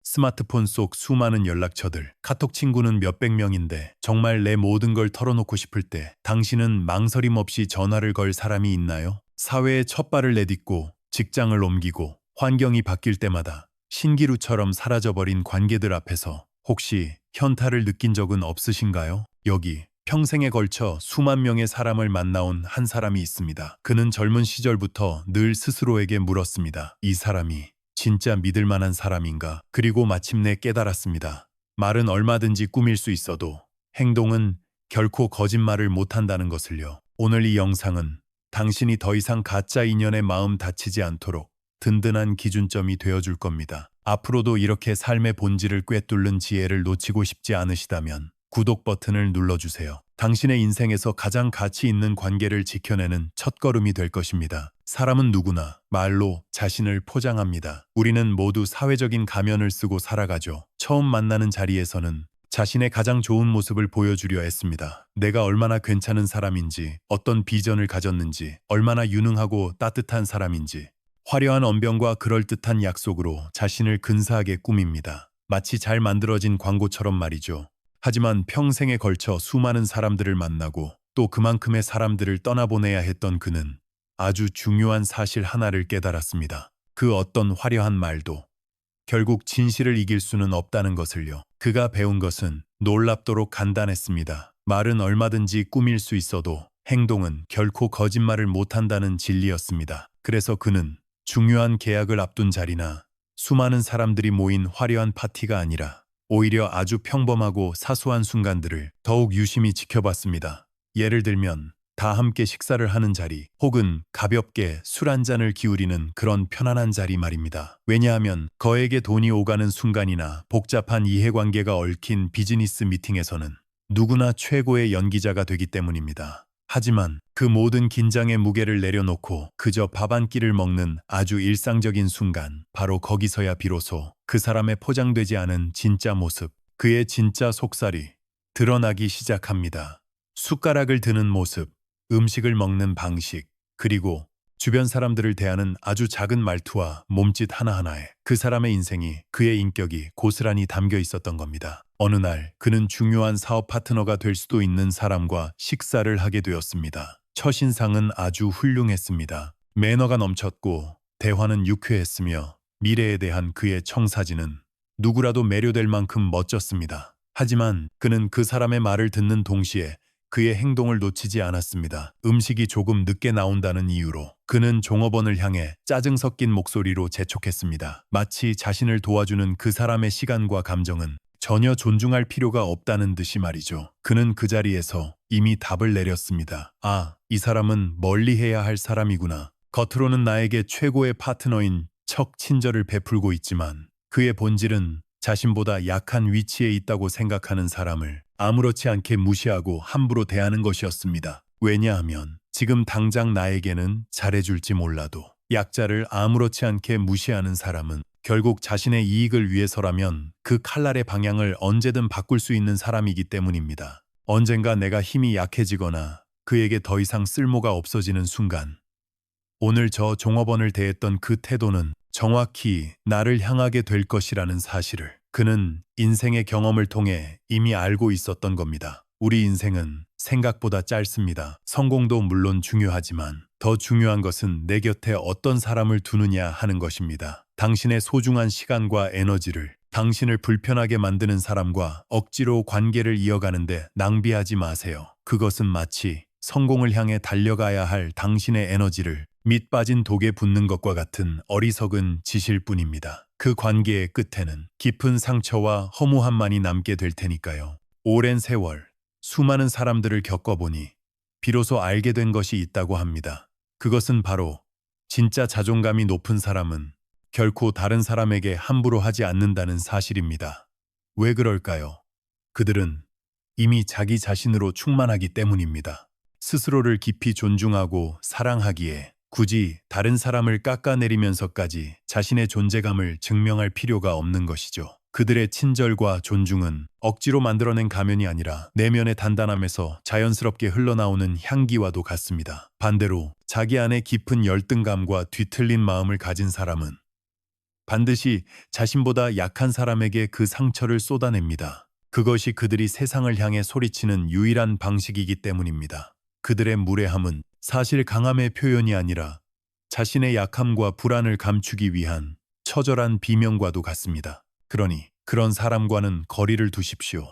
스마트폰 속 수많은 연락처들, 카톡 친구는 몇백 명인데 정말 내 모든 걸 털어놓고 싶을 때 당신은 망설임 없이 전화를 걸 사람이 있나요? 사회에 첫 발을 내딛고 직장을 옮기고 환경이 바뀔 때마다 신기루처럼 사라져버린 관계들 앞에서 혹시 현타를 느낀 적은 없으신가요? 여기 평생에 걸쳐 수만 명의 사람을 만나온 한 사람이 있습니다. 그는 젊은 시절부터 늘 스스로에게 물었습니다. 이 사람이 진짜 믿을 만한 사람인가? 그리고 마침내 깨달았습니다. 말은 얼마든지 꾸밀 수 있어도 행동은 결코 거짓말을 못한다는 것을요. 오늘 이 영상은 당신이 더 이상 가짜 인연에 마음 다치지 않도록 든든한 기준점이 되어줄 겁니다. 앞으로도 이렇게 삶의 본질을 꿰뚫는 지혜를 놓치고 싶지 않으시다면 구독 버튼을 눌러주세요. 당신의 인생에서 가장 가치 있는 관계를 지켜내는 첫걸음이 될 것입니다. 사람은 누구나 말로 자신을 포장합니다. 우리는 모두 사회적인 가면을 쓰고 살아가죠. 처음 만나는 자리에서는 자신의 가장 좋은 모습을 보여주려 했습니다. 내가 얼마나 괜찮은 사람인지, 어떤 비전을 가졌는지, 얼마나 유능하고 따뜻한 사람인지, 화려한 언변과 그럴듯한 약속으로 자신을 근사하게 꾸밉니다. 마치 잘 만들어진 광고처럼 말이죠. 하지만 평생에 걸쳐 수많은 사람들을 만나고 또 그만큼의 사람들을 떠나보내야 했던 그는 아주 중요한 사실 하나를 깨달았습니다. 그 어떤 화려한 말도 결국 진실을 이길 수는 없다는 것을요. 그가 배운 것은 놀랍도록 간단했습니다. 말은 얼마든지 꾸밀 수 있어도 행동은 결코 거짓말을 못한다는 진리였습니다. 그래서 그는 중요한 계약을 앞둔 자리나 수많은 사람들이 모인 화려한 파티가 아니라 오히려 아주 평범하고 사소한 순간들을 더욱 유심히 지켜봤습니다. 예를 들면 다 함께 식사를 하는 자리, 혹은 가볍게 술 한 잔을 기울이는 그런 편안한 자리 말입니다. 왜냐하면 거액의 돈이 오가는 순간이나 복잡한 이해관계가 얽힌 비즈니스 미팅에서는 누구나 최고의 연기자가 되기 때문입니다. 하지만 그 모든 긴장의 무게를 내려놓고 그저 밥 한 끼를 먹는 아주 일상적인 순간, 바로 거기서야 비로소 그 사람의 포장되지 않은 진짜 모습, 그의 진짜 속살이 드러나기 시작합니다. 숟가락을 드는 모습, 음식을 먹는 방식, 그리고 주변 사람들을 대하는 아주 작은 말투와 몸짓 하나하나에 그 사람의 인생이, 그의 인격이 고스란히 담겨 있었던 겁니다. 어느 날 그는 중요한 사업 파트너가 될 수도 있는 사람과 식사를 하게 되었습니다. 첫인상은 아주 훌륭했습니다. 매너가 넘쳤고 대화는 유쾌했으며 미래에 대한 그의 청사진은 누구라도 매료될 만큼 멋졌습니다. 하지만 그는 그 사람의 말을 듣는 동시에 그의 행동을 놓치지 않았습니다. 음식이 조금 늦게 나온다는 이유로 그는 종업원을 향해 짜증 섞인 목소리로 재촉했습니다. 마치 자신을 도와주는 그 사람의 시간과 감정은 전혀 존중할 필요가 없다는 듯이 말이죠. 그는 그 자리에서 이미 답을 내렸습니다. 아, 이 사람은 멀리해야 할 사람이구나. 겉으로는 나에게 최고의 파트너인 척 친절을 베풀고 있지만 그의 본질은 자신보다 약한 위치에 있다고 생각하는 사람을 아무렇지 않게 무시하고 함부로 대하는 것이었습니다. 왜냐하면 지금 당장 나에게는 잘해줄지 몰라도 약자를 아무렇지 않게 무시하는 사람은 결국 자신의 이익을 위해서라면 그 칼날의 방향을 언제든 바꿀 수 있는 사람이기 때문입니다. 언젠가 내가 힘이 약해지거나 그에게 더 이상 쓸모가 없어지는 순간, 오늘 저 종업원을 대했던 그 태도는 정확히 나를 향하게 될 것이라는 사실을 그는 인생의 경험을 통해 이미 알고 있었던 겁니다. 우리 인생은 생각보다 짧습니다. 성공도 물론 중요하지만 더 중요한 것은 내 곁에 어떤 사람을 두느냐 하는 것입니다. 당신의 소중한 시간과 에너지를 당신을 불편하게 만드는 사람과 억지로 관계를 이어가는데 낭비하지 마세요. 그것은 마치 성공을 향해 달려가야 할 당신의 에너지를 밑 빠진 독에 붓는 것과 같은 어리석은 짓일 뿐입니다. 그 관계의 끝에는 깊은 상처와 허무함만이 남게 될 테니까요. 오랜 세월, 수많은 사람들을 겪어보니 비로소 알게 된 것이 있다고 합니다. 그것은 바로 진짜 자존감이 높은 사람은 결코 다른 사람에게 함부로 하지 않는다는 사실입니다. 왜 그럴까요? 그들은 이미 자기 자신으로 충만하기 때문입니다. 스스로를 깊이 존중하고 사랑하기에 굳이 다른 사람을 깎아내리면서까지 자신의 존재감을 증명할 필요가 없는 것이죠. 그들의 친절과 존중은 억지로 만들어낸 가면이 아니라 내면의 단단함에서 자연스럽게 흘러나오는 향기와도 같습니다. 반대로 자기 안에 깊은 열등감과 뒤틀린 마음을 가진 사람은 반드시 자신보다 약한 사람에게 그 상처를 쏟아냅니다. 그것이 그들이 세상을 향해 소리치는 유일한 방식이기 때문입니다. 그들의 무례함은 사실 강함의 표현이 아니라 자신의 약함과 불안을 감추기 위한 처절한 비명과도 같습니다. 그러니 그런 사람과는 거리를 두십시오.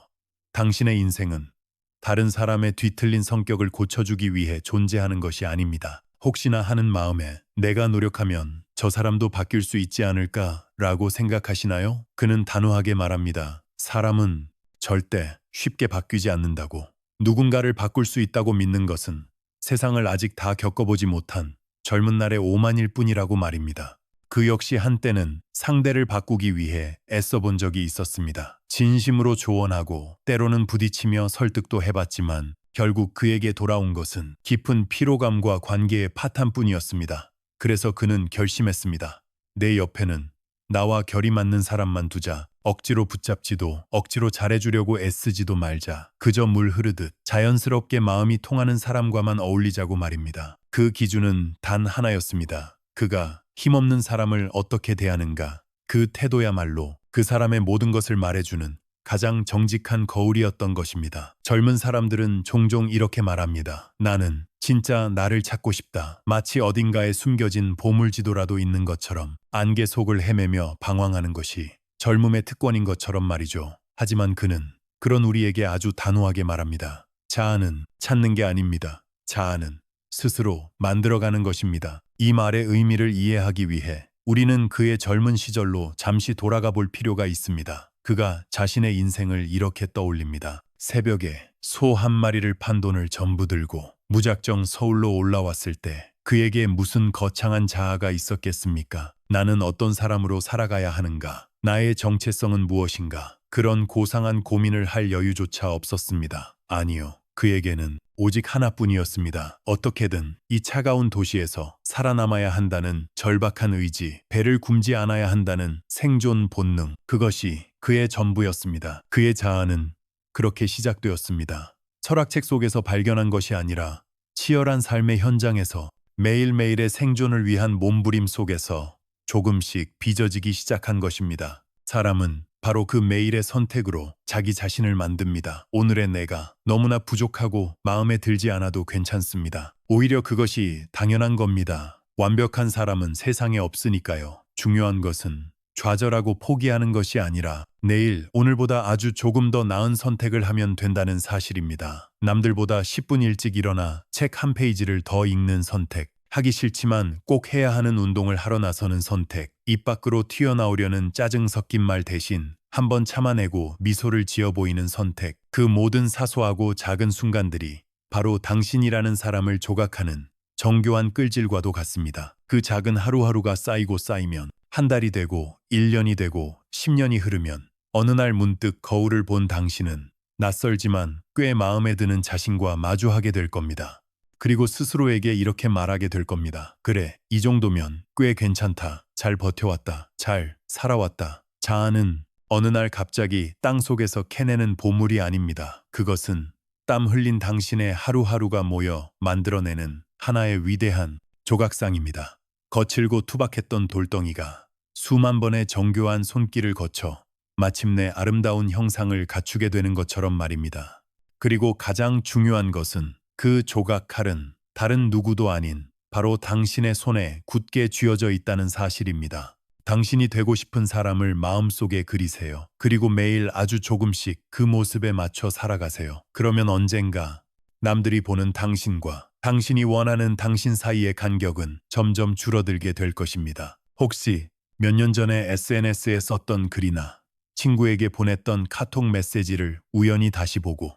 당신의 인생은 다른 사람의 뒤틀린 성격을 고쳐주기 위해 존재하는 것이 아닙니다. 혹시나 하는 마음에 내가 노력하면 저 사람도 바뀔 수 있지 않을까라고 생각하시나요? 그는 단호하게 말합니다. 사람은 절대 쉽게 바뀌지 않는다고. 누군가를 바꿀 수 있다고 믿는 것은 세상을 아직 다 겪어보지 못한 젊은 날의 오만일 뿐이라고 말입니다. 그 역시 한때는 상대를 바꾸기 위해 애써 본 적이 있었습니다. 진심으로 조언하고 때로는 부딪히며 설득도 해봤지만 결국 그에게 돌아온 것은 깊은 피로감과 관계의 파탄뿐이었습니다. 그래서 그는 결심했습니다. 내 옆에는 나와 결이 맞는 사람만 두자. 억지로 붙잡지도 억지로 잘해주려고 애쓰지도 말자. 그저 물 흐르듯 자연스럽게 마음이 통하는 사람과만 어울리자고 말입니다. 그 기준은 단 하나였습니다. 그가 힘없는 사람을 어떻게 대하는가. 그 태도야말로 그 사람의 모든 것을 말해주는 가장 정직한 거울이었던 것입니다. 젊은 사람들은 종종 이렇게 말합니다. 나는 진짜 나를 찾고 싶다. 마치 어딘가에 숨겨진 보물지도라도 있는 것처럼 안개 속을 헤매며 방황하는 것이 젊음의 특권인 것처럼 말이죠. 하지만 그는 그런 우리에게 아주 단호하게 말합니다. 자아는 찾는 게 아닙니다. 자아는 스스로 만들어가는 것입니다. 이 말의 의미를 이해하기 위해 우리는 그의 젊은 시절로 잠시 돌아가 볼 필요가 있습니다. 그가 자신의 인생을 이렇게 떠올립니다. 새벽에 소 한 마리를 판 돈을 전부 들고 무작정 서울로 올라왔을 때 그에게 무슨 거창한 자아가 있었겠습니까? 나는 어떤 사람으로 살아가야 하는가? 나의 정체성은 무엇인가? 그런 고상한 고민을 할 여유조차 없었습니다. 아니요. 그에게는 오직 하나뿐이었습니다. 어떻게든 이 차가운 도시에서 살아남아야 한다는 절박한 의지, 배를 굶지 않아야 한다는 생존 본능, 그것이 그의 전부였습니다. 그의 자아는 그렇게 시작되었습니다. 철학책 속에서 발견한 것이 아니라 치열한 삶의 현장에서 매일매일의 생존을 위한 몸부림 속에서 조금씩 빚어지기 시작한 것입니다. 사람은 바로 그 매일의 선택으로 자기 자신을 만듭니다. 오늘의 내가 너무나 부족하고 마음에 들지 않아도 괜찮습니다. 오히려 그것이 당연한 겁니다. 완벽한 사람은 세상에 없으니까요. 중요한 것은 좌절하고 포기하는 것이 아니라 내일, 오늘보다 아주 조금 더 나은 선택을 하면 된다는 사실입니다. 남들보다 10분 일찍 일어나 책 한 페이지를 더 읽는 선택, 하기 싫지만 꼭 해야 하는 운동을 하러 나서는 선택, 입 밖으로 튀어나오려는 짜증 섞인 말 대신 한번 참아내고 미소를 지어 보이는 선택, 그 모든 사소하고 작은 순간들이 바로 당신이라는 사람을 조각하는 정교한 끌질과도 같습니다. 그 작은 하루하루가 쌓이고 쌓이면 한 달이 되고 1년이 되고 10년이 흐르면 어느 날 문득 거울을 본 당신은 낯설지만 꽤 마음에 드는 자신과 마주하게 될 겁니다. 그리고 스스로에게 이렇게 말하게 될 겁니다. 그래, 이 정도면 꽤 괜찮다. 잘 버텨왔다. 잘 살아왔다. 자아는 어느 날 갑자기 땅속에서 캐내는 보물이 아닙니다. 그것은 땀 흘린 당신의 하루하루가 모여 만들어내는 하나의 위대한 조각상입니다. 거칠고 투박했던 돌덩이가 수만 번의 정교한 손길을 거쳐 마침내 아름다운 형상을 갖추게 되는 것처럼 말입니다. 그리고 가장 중요한 것은 그 조각 칼은 다른 누구도 아닌 바로 당신의 손에 굳게 쥐어져 있다는 사실입니다. 당신이 되고 싶은 사람을 마음속에 그리세요. 그리고 매일 아주 조금씩 그 모습에 맞춰 살아가세요. 그러면 언젠가 남들이 보는 당신과 당신이 원하는 당신 사이의 간격은 점점 줄어들게 될 것입니다. 혹시 몇 년 전에 SNS에 썼던 글이나 친구에게 보냈던 카톡 메시지를 우연히 다시 보고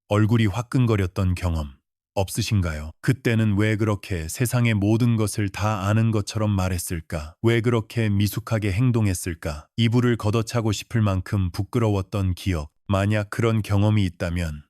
얼굴이 화끈거렸던 경험 없으신가요? 그때는 왜 그렇게 세상의 모든 것을 다 아는 것처럼 말했을까? 왜 그렇게 미숙하게 행동했을까? 이불을 걷어차고 싶을 만큼 부끄러웠던 기억. 만약 그런 경험이 있다면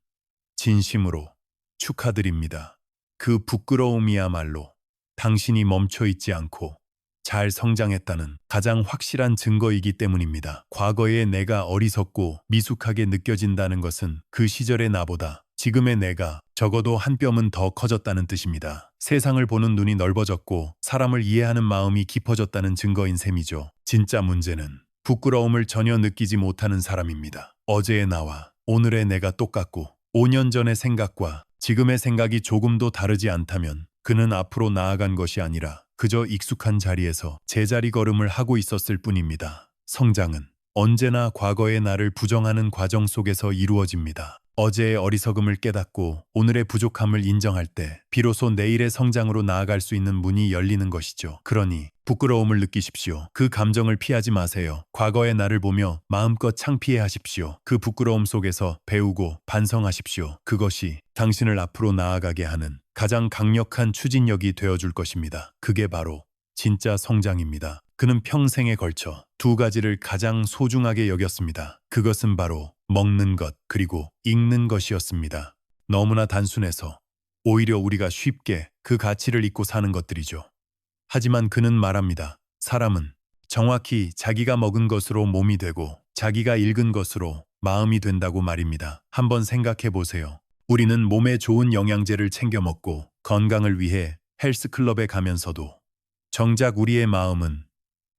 진심으로 축하드립니다. 그 부끄러움이야말로 당신이 멈춰있지 않고 잘 성장했다는 가장 확실한 증거이기 때문입니다. 과거의 내가 어리석고 미숙하게 느껴진다는 것은 그 시절의 나보다 지금의 내가 적어도 한 뼘은 더 커졌다는 뜻입니다. 세상을 보는 눈이 넓어졌고 사람을 이해하는 마음이 깊어졌다는 증거인 셈이죠. 진짜 문제는 부끄러움을 전혀 느끼지 못하는 사람입니다. 어제의 나와 오늘의 내가 똑같고 5년 전의 생각과 지금의 생각이 조금도 다르지 않다면 그는 앞으로 나아간 것이 아니라 그저 익숙한 자리에서 제자리 걸음을 하고 있었을 뿐입니다. 성장은 언제나 과거의 나를 부정하는 과정 속에서 이루어집니다. 어제의 어리석음을 깨닫고 오늘의 부족함을 인정할 때 비로소 내일의 성장으로 나아갈 수 있는 문이 열리는 것이죠. 그러니 부끄러움을 느끼십시오. 그 감정을 피하지 마세요. 과거의 나를 보며 마음껏 창피해 하십시오. 그 부끄러움 속에서 배우고 반성하십시오. 그것이 당신을 앞으로 나아가게 하는 가장 강력한 추진력이 되어줄 것입니다. 그게 바로 진짜 성장입니다. 그는 평생에 걸쳐 두 가지를 가장 소중하게 여겼습니다. 그것은 바로 먹는 것 그리고 읽는 것이었습니다. 너무나 단순해서 오히려 우리가 쉽게 그 가치를 잊고 사는 것들이죠. 하지만 그는 말합니다. 사람은 정확히 자기가 먹은 것으로 몸이 되고 자기가 읽은 것으로 마음이 된다고 말입니다. 한번 생각해 보세요. 우리는 몸에 좋은 영양제를 챙겨 먹고 건강을 위해 헬스클럽에 가면서도 정작 우리의 마음은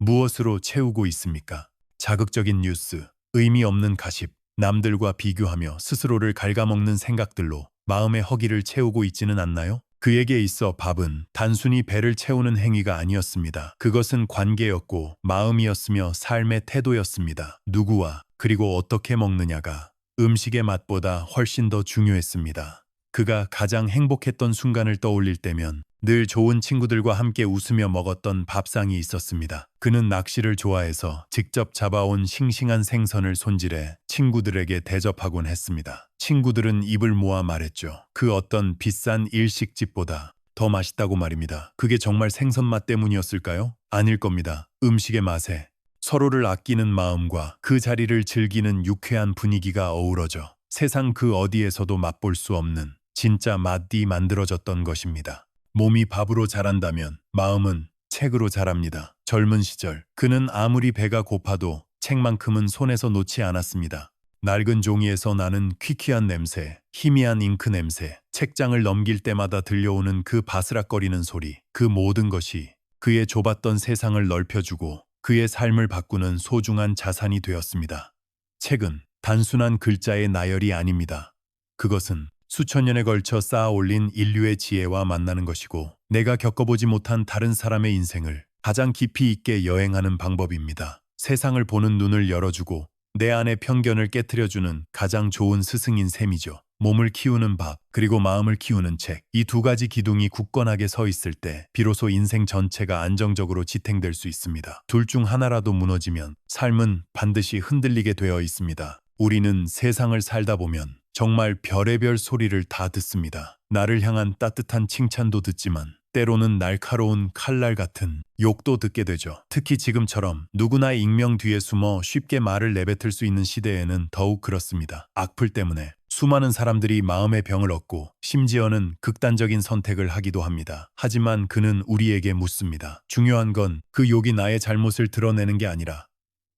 무엇으로 채우고 있습니까? 자극적인 뉴스, 의미 없는 가십, 남들과 비교하며 스스로를 갉아먹는 생각들로 마음의 허기를 채우고 있지는 않나요? 그에게 있어 밥은 단순히 배를 채우는 행위가 아니었습니다. 그것은 관계였고 마음이었으며 삶의 태도였습니다. 누구와 그리고 어떻게 먹느냐가 음식의 맛보다 훨씬 더 중요했습니다. 그가 가장 행복했던 순간을 떠올릴 때면 늘 좋은 친구들과 함께 웃으며 먹었던 밥상이 있었습니다. 그는 낚시를 좋아해서 직접 잡아온 싱싱한 생선을 손질해 친구들에게 대접하곤 했습니다. 친구들은 입을 모아 말했죠. 그 어떤 비싼 일식집보다 더 맛있다고 말입니다. 그게 정말 생선 맛 때문이었을까요? 아닐 겁니다. 음식의 맛에 서로를 아끼는 마음과 그 자리를 즐기는 유쾌한 분위기가 어우러져 세상 그 어디에서도 맛볼 수 없는 진짜 맛이 만들어졌던 것입니다. 몸이 밥으로 자란다면 마음은 책으로 자랍니다. 젊은 시절 그는 아무리 배가 고파도 책만큼은 손에서 놓지 않았습니다. 낡은 종이에서 나는 퀴퀴한 냄새, 희미한 잉크 냄새, 책장을 넘길 때마다 들려오는 그 바스락거리는 소리, 그 모든 것이 그의 좁았던 세상을 넓혀주고 그의 삶을 바꾸는 소중한 자산이 되었습니다. 책은 단순한 글자의 나열이 아닙니다. 그것은 수천 년에 걸쳐 쌓아 올린 인류의 지혜와 만나는 것이고 내가 겪어보지 못한 다른 사람의 인생을 가장 깊이 있게 여행하는 방법입니다. 세상을 보는 눈을 열어주고 내 안의 편견을 깨트려주는 가장 좋은 스승인 셈이죠. 몸을 키우는 밥, 그리고 마음을 키우는 책. 이 두 가지 기둥이 굳건하게 서 있을 때 비로소 인생 전체가 안정적으로 지탱될 수 있습니다. 둘 중 하나라도 무너지면 삶은 반드시 흔들리게 되어 있습니다. 우리는 세상을 살다 보면 정말 별의별 소리를 다 듣습니다. 나를 향한 따뜻한 칭찬도 듣지만 때로는 날카로운 칼날 같은 욕도 듣게 되죠. 특히 지금처럼 누구나 익명 뒤에 숨어 쉽게 말을 내뱉을 수 있는 시대에는 더욱 그렇습니다. 악플 때문에 수많은 사람들이 마음의 병을 얻고 심지어는 극단적인 선택을 하기도 합니다. 하지만 그는 우리에게 묻습니다. 중요한 건 그 욕이 나의 잘못을 드러내는 게 아니라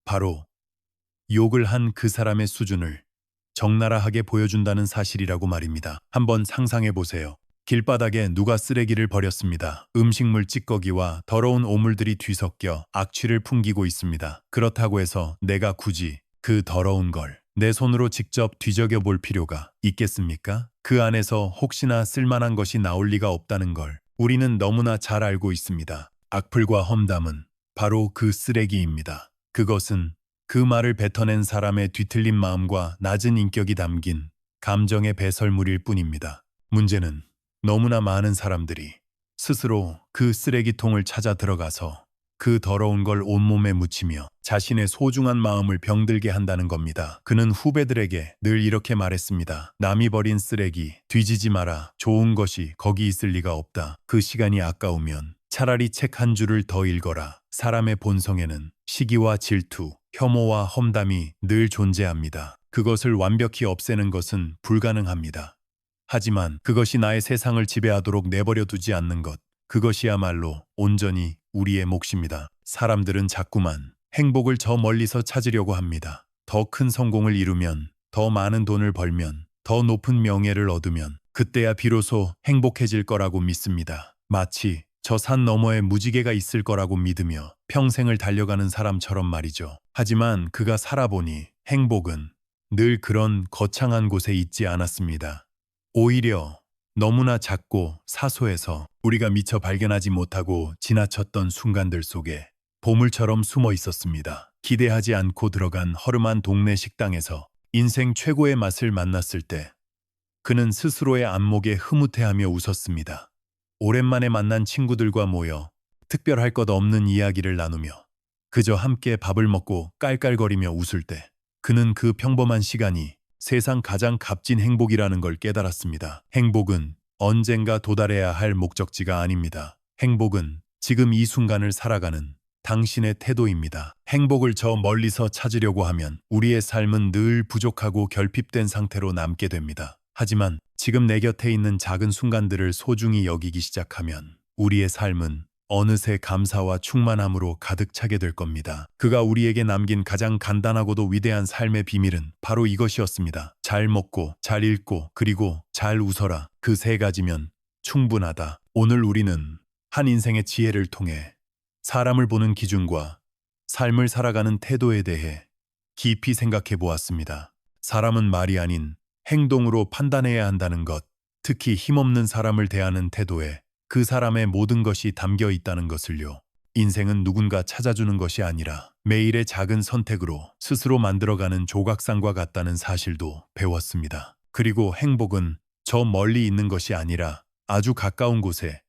바로 욕을 한 그 사람의 수준을 적나라하게 보여준다는 사실이라고 말입니다. 한번 상상해 보세요. 길바닥에 누가 쓰레기를 버렸습니다. 음식물 찌꺼기와 더러운 오물들이 뒤섞여 악취를 풍기고 있습니다. 그렇다고 해서 내가 굳이 그 더러운 걸 내 손으로 직접 뒤적여 볼 필요가 있겠습니까? 그 안에서 혹시나 쓸만한 것이 나올 리가 없다는 걸 우리는 너무나 잘 알고 있습니다. 악플과 험담은 바로 그 쓰레기입니다. 그것은 그 말을 뱉어낸 사람의 뒤틀린 마음과 낮은 인격이 담긴 감정의 배설물일 뿐입니다. 문제는 너무나 많은 사람들이 스스로 그 쓰레기통을 찾아 들어가서 그 더러운 걸 온몸에 묻히며 자신의 소중한 마음을 병들게 한다는 겁니다. 그는 후배들에게 늘 이렇게 말했습니다. 남이 버린 쓰레기 뒤지지 마라. 좋은 것이 거기 있을 리가 없다. 그 시간이 아까우면 차라리 책 한 줄을 더 읽어라. 사람의 본성에는 시기와 질투, 혐오와 험담이 늘 존재합니다. 그것을 완벽히 없애는 것은 불가능합니다. 하지만 그것이 나의 세상을 지배하도록 내버려 두지 않는 것, 그것이야말로 온전히 우리의 몫입니다. 사람들은 자꾸만 행복을 저 멀리서 찾으려고 합니다. 더 큰 성공을 이루면, 더 많은 돈을 벌면, 더 높은 명예를 얻으면 그때야 비로소 행복해질 거라고 믿습니다. 마치 저 산 너머에 무지개가 있을 거라고 믿으며 평생을 달려가는 사람처럼 말이죠. 하지만 그가 살아보니 행복은 늘 그런 거창한 곳에 있지 않았습니다. 오히려 너무나 작고 사소해서 우리가 미처 발견하지 못하고 지나쳤던 순간들 속에 보물처럼 숨어 있었습니다. 기대하지 않고 들어간 허름한 동네 식당에서 인생 최고의 맛을 만났을 때 그는 스스로의 안목에 흐뭇해하며 웃었습니다. 오랜만에 만난 친구들과 모여 특별할 것 없는 이야기를 나누며 그저 함께 밥을 먹고 깔깔거리며 웃을 때 그는 그 평범한 시간이 세상 가장 값진 행복이라는 걸 깨달았습니다. 행복은 언젠가 도달해야 할 목적지가 아닙니다. 행복은 지금 이 순간을 살아가는 당신의 태도입니다. 행복을 저 멀리서 찾으려고 하면 우리의 삶은 늘 부족하고 결핍된 상태로 남게 됩니다. 하지만 지금 내 곁에 있는 작은 순간들을 소중히 여기기 시작하면 우리의 삶은 어느새 감사와 충만함으로 가득 차게 될 겁니다. 그가 우리에게 남긴 가장 간단하고도 위대한 삶의 비밀은 바로 이것이었습니다. 잘 먹고, 잘 읽고, 그리고 잘 웃어라. 그 세 가지면 충분하다. 오늘 우리는 한 인생의 지혜를 통해 사람을 보는 기준과 삶을 살아가는 태도에 대해 깊이 생각해 보았습니다. 사람은 말이 아닌 행동으로 판단해야 한다는 것, 특히 힘없는 사람을 대하는 태도에 그 사람의 모든 것이 담겨 있다는 것을요. 인생은 누군가 찾아주는 것이 아니라 매일의 작은 선택으로 스스로 만들어가는 조각상과 같다는 사실도 배웠습니다. 그리고 행복은 저 멀리 있는 것이 아니라 아주 가까운 곳에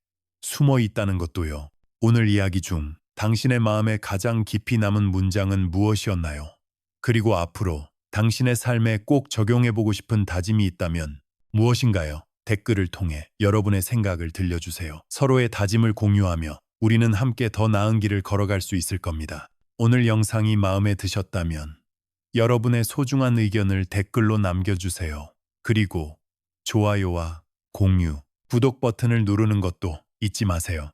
숨어 있다는 것도요. 오늘 이야기 중 당신의 마음에 가장 깊이 남은 문장은 무엇이었나요? 그리고 앞으로 당신의 삶에 꼭 적용해보고 싶은 다짐이 있다면 무엇인가요? 댓글을 통해 여러분의 생각을 들려주세요. 서로의 다짐을 공유하며 우리는 함께 더 나은 길을 걸어갈 수 있을 겁니다. 오늘 영상이 마음에 드셨다면 여러분의 소중한 의견을 댓글로 남겨주세요. 그리고 좋아요와 공유, 구독 버튼을 누르는 것도 잊지 마세요.